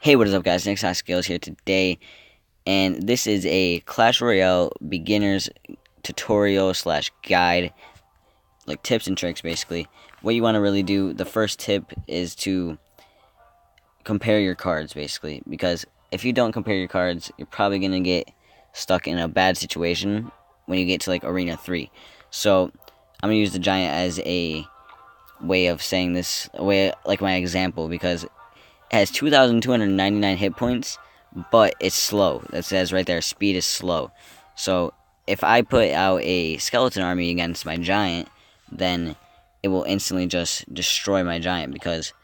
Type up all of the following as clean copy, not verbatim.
Hey, what is up, guys? Next Skills here today, and this is a Clash Royale beginners tutorial slash guide, like tips and tricks, basically. What you want to really do, the first tip is to compare your cards, basically, because if you don't compare your cards, you're probably going to get stuck in a bad situation when you get to, like, Arena 3. So, I'm going to use the Giant as a way of saying this, like my example, because has 2,299 hit points, but it's slow. That says right there, speed is slow. So if I put out a skeleton army against my giant, then it will instantly just destroy my giant because,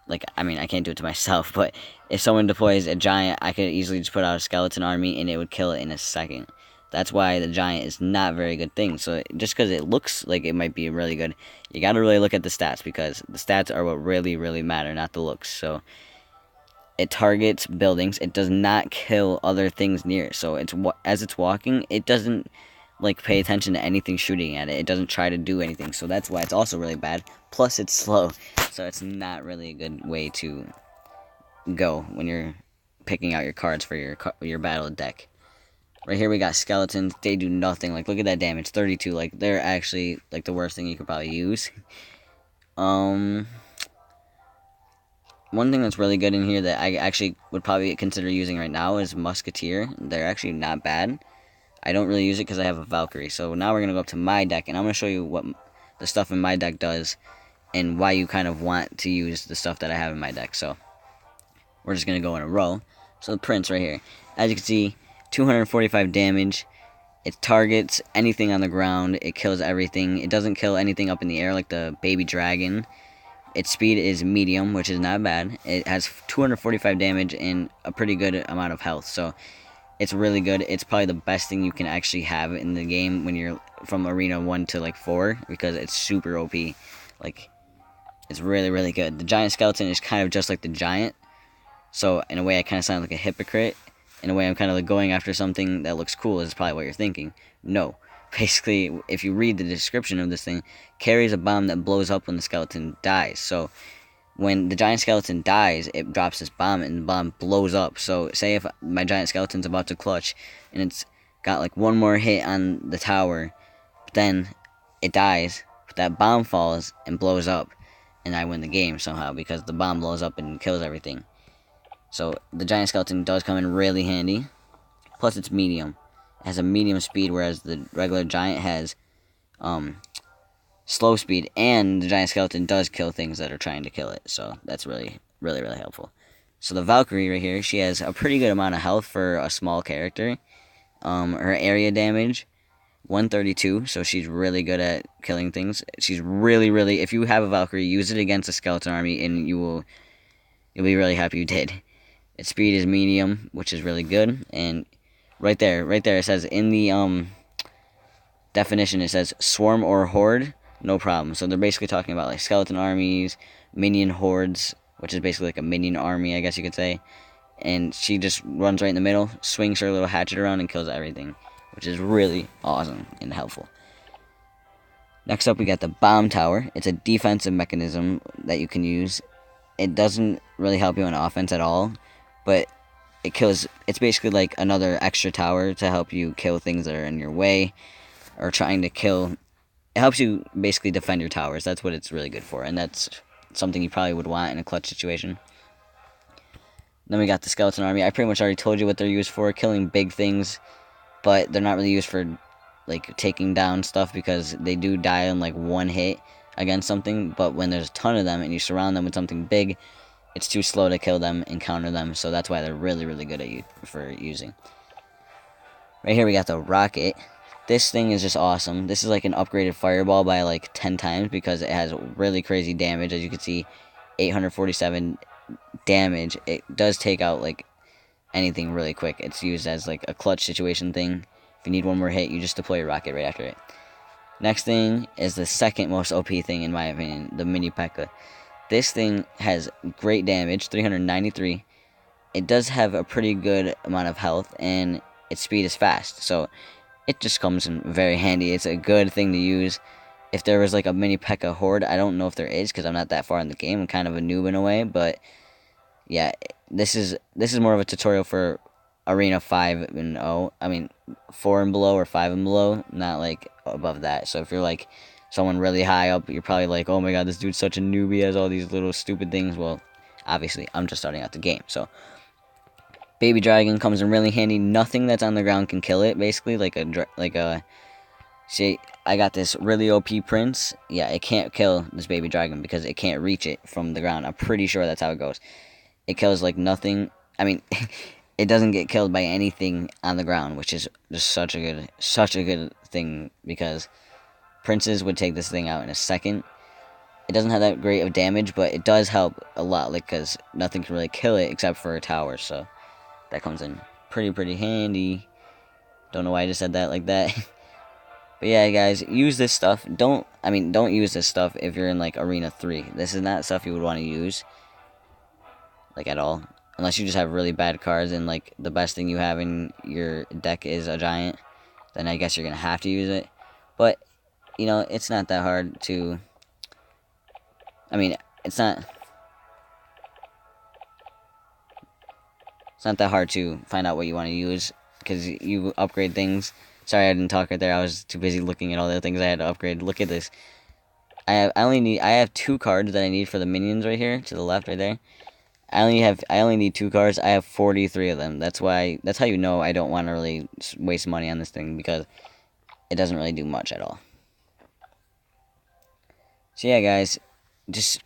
like, I mean, I can't do it to myself, but if someone deploys a giant, I could easily just put out a skeleton army and it would kill it in a second. That's why the giant is not a very good thing. So just because it looks like it might be really good, you got to really look at the stats, because the stats are what really, really matter, not the looks. So it targets buildings. It does not kill other things near it. So as it's walking, it doesn't like pay attention to anything shooting at it. It doesn't try to do anything. So that's why it's also really bad. Plus, it's slow. So it's not really a good way to go when you're picking out your cards for your battle deck. Right here we got skeletons. They do nothing. Like, look at that damage, 32. Like, they're actually like the worst thing you could probably use. One thing that's really good in here that I actually would probably consider using right now is Musketeer. They're actually not bad. I don't really use it because I have a Valkyrie. So now we're going to go up to my deck, and I'm going to show you what the stuff in my deck does and why you kind of want to use the stuff that I have in my deck. So we're just going to go in a row. So the Prince right here. As you can see, 245 damage. It targets anything on the ground. It kills everything. It doesn't kill anything up in the air like the baby dragon. Its speed is medium, which is not bad. It has 245 damage and a pretty good amount of health. So it's really good. It's probably the best thing you can actually have in the game when you're from Arena 1 to like 4, because it's super OP. Like, it's really, really good. The giant skeleton is kind of just like the giant. So in a way, I kind of sound like a hypocrite. In a way, I'm kind of like going after something that looks cool, is probably what you're thinking. No. Basically, if you read the description of this thing, carries a bomb that blows up when the skeleton dies. So when the giant skeleton dies, it drops this bomb, and the bomb blows up. So say if my giant skeleton's about to clutch, and it's got like one more hit on the tower, then it dies, but that bomb falls and blows up, and I win the game somehow, because the bomb blows up and kills everything. So the giant skeleton does come in really handy. Plus, it's medium. It has a medium speed, whereas the regular giant has slow speed, and the giant skeleton does kill things that are trying to kill it. So that's really, really, really helpful. So the Valkyrie right here, she has a pretty good amount of health for a small character. Her area damage, 132, so she's really good at killing things. She's really, really, if you have a Valkyrie, use it against a skeleton army, and you'll be really happy you did. Its speed is medium, which is really good. And right there, it says in the definition, it says swarm or horde, no problem. So they're basically talking about like skeleton armies, minion hordes, which is basically like a minion army, I guess you could say. And she just runs right in the middle, swings her little hatchet around, and kills everything, which is really awesome and helpful. Next up, we got the bomb tower. It's a defensive mechanism that you can use. It doesn't really help you on offense at all, but it's basically like another extra tower to help you kill things that are in your way or trying to kill. It helps you basically defend your towers. That's what it's really good for, and that's something you probably would want in a clutch situation. Then we got the skeleton army. I pretty much already told you what they're used for, killing big things, but they're not really used for like taking down stuff, because they do die in like one hit against something. But when there's a ton of them and you surround them with something big, it's too slow to kill them and counter them. So that's why they're really, really good for using. Right here we got the rocket. This thing is just awesome. This is like an upgraded fireball by like 10 times, because it has really crazy damage. As you can see, 847 damage. It does take out like anything really quick. It's used as like a clutch situation thing. If you need one more hit, you just deploy a rocket right after it. Next thing is the second most OP thing in my opinion, the mini P.E.K.K.A. This thing has great damage, 393. It does have a pretty good amount of health, and its speed is fast. So it just comes in very handy. It's a good thing to use. If there was like a mini P.E.K.K.A. horde, I don't know if there is, because I'm not that far in the game. I'm kind of a noob in a way, but yeah, this is more of a tutorial for Arena 5 and 0. I mean, 4 and below or 5 and below, not like above that. So if you're like someone really high up, you're probably like, oh my god, this dude's such a newbie, he has all these little stupid things. Well, obviously, I'm just starting out the game. So baby dragon comes in really handy. Nothing that's on the ground can kill it. Basically, see, I got this really OP prince. Yeah, it can't kill this baby dragon because it can't reach it from the ground. I'm pretty sure that's how it goes. It kills like nothing. I mean, it doesn't get killed by anything on the ground, which is just such a good thing because princes would take this thing out in a second. It doesn't have that great of damage, but it does help a lot, like because nothing can really kill it except for a tower. So that comes in pretty handy. Don't know why I just said that like that. But yeah, guys, use this stuff. Don't use this stuff if you're in like Arena 3. This is not stuff you would want to use, like at all. Unless you just have really bad cards and like the best thing you have in your deck is a giant, then I guess you're gonna have to use it. But you know, it's not that hard to. I mean, it's not that hard to find out what you want to use because you upgrade things. Sorry, I didn't talk right there. I was too busy looking at all the things I had to upgrade. Look at this. I have 2 cards that I need for the minions right here to the left right there. I only need 2 cards. I have 43 of them. That's how you know I don't want to really waste money on this thing because it doesn't really do much at all. So yeah, guys, just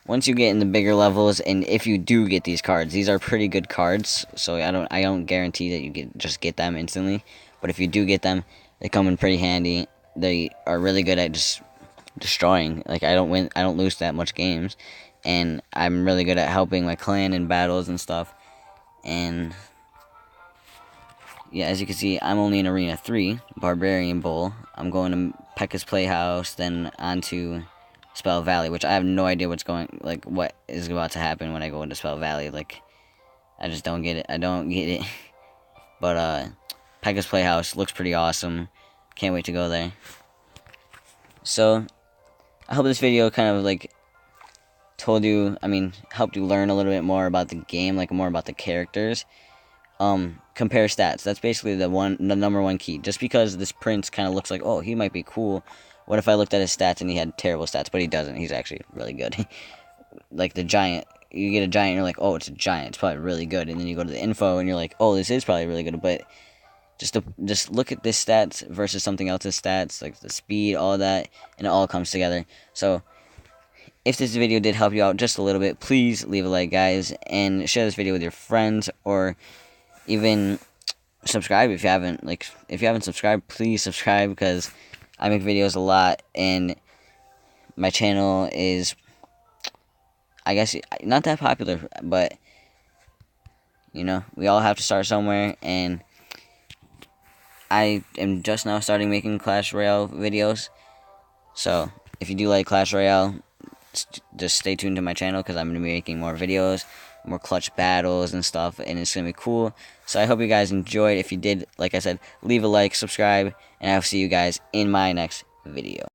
once you get in the bigger levels, and if you do get these cards, these are pretty good cards. So I don't guarantee that you just get them instantly, but if you do get them, they come in pretty handy. They are really good at just destroying. Like I don't lose that much games, and I'm really good at helping my clan in battles and stuff. And yeah, as you can see, I'm only in Arena 3, Barbarian Bowl. I'm going to Pekka's Playhouse, then onto Spell Valley, which I have no idea what is about to happen when I go into Spell Valley. Like, I just don't get it. I don't get it. But, Pekka's Playhouse looks pretty awesome. Can't wait to go there. So, I hope this video kind of, like, helped you learn a little bit more about the game, like, more about the characters. Compare stats. That's basically the number one key. Just because this prince kind of looks like, oh, he might be cool. What if I looked at his stats and he had terrible stats? But he doesn't. He's actually really good. Like the giant, you get a giant, and you're like, oh, it's a giant. It's probably really good. And then you go to the info and you're like, oh, this is probably really good. But just look at this stats versus something else's stats, like the speed, all that, and it all comes together. So if this video did help you out just a little bit, please leave a like, guys, and share this video with your friends, or even subscribe if you haven't. Like, if you haven't subscribed, please subscribe because I make videos a lot, and my channel is, I guess, not that popular, but you know, we all have to start somewhere, and I am just now starting making Clash Royale videos. So if you do like Clash Royale, just stay tuned to my channel because I'm going to be making more videos, more clutch battles and stuff, and it's going to be cool. So I hope you guys enjoyed. If you did, like I said, leave a like, subscribe, and I'll see you guys in my next video.